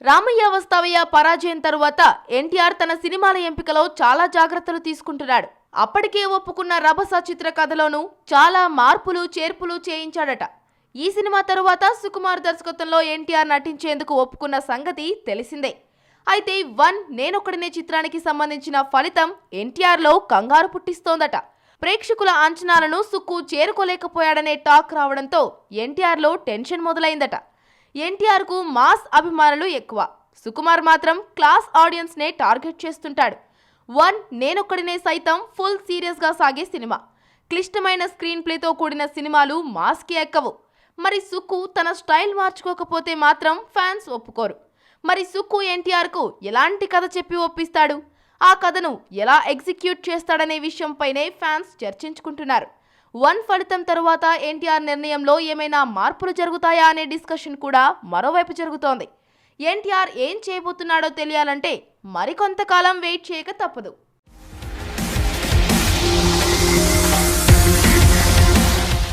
రామయ్య వస్తావయ్య పరాజయం తరువాత ఎన్టీఆర్ తన సినిమాల ఎంపికలో చాలా జాగ్రత్తలు తీసుకుంటున్నాడు. అప్పటికే ఒప్పుకున్న రభస చిత్ర కథలోనూ చాలా మార్పులు చేర్పులు చేయించాడట. ఈ సినిమా తరువాత సుకుమార్ దర్శకత్వంలో ఎన్టీఆర్ నటించేందుకు ఒప్పుకున్న సంగతి తెలిసిందే. అయితే నేనొక్కడినే చిత్రానికి సంబంధించిన ఫలితం ఎన్టీఆర్లో కంగారు పుట్టిస్తోందట. ప్రేక్షకుల అంచనాలను సుక్కు చేరుకోలేకపోయాడనే టాక్ రావడంతో ఎన్టీఆర్లో టెన్షన్ మొదలైందట. ఎన్టీఆర్కు మాస్ అభిమానులు ఎక్కువ, సుకుమార్ మాత్రం క్లాస్ ఆడియన్స్ నే టార్గెట్ చేస్తుంటాడు. నేనొక్కడినే సైతం ఫుల్ సీరియస్ గా సాగే సినిమా. క్లిష్టమైన స్క్రీన్ ప్లేతో కూడిన సినిమాలు మాస్కి ఎక్కవు. మరి సుక్కు తన స్టైల్ మార్చుకోకపోతే మాత్రం ఫ్యాన్స్ ఒప్పుకోరు. మరి సుక్కు ఎన్టీఆర్కు ఎలాంటి కథ చెప్పి ఒప్పిస్తాడు, ఆ కథను ఎలా ఎగ్జిక్యూట్ చేస్తాడనే విషయంపైనే ఫ్యాన్స్ చర్చించుకుంటున్నారు. ఫలితం తరువాత ఎన్టీఆర్ నిర్ణయంలో ఏమైనా మార్పులు జరుగుతాయా అనే డిస్కషన్ కూడా మరోవైపు జరుగుతోంది. ఎన్టీఆర్ ఏం చేయబోతున్నాడో తెలియాలంటే మరికొంతకాలం వెయిట్ చేయక తప్పదు.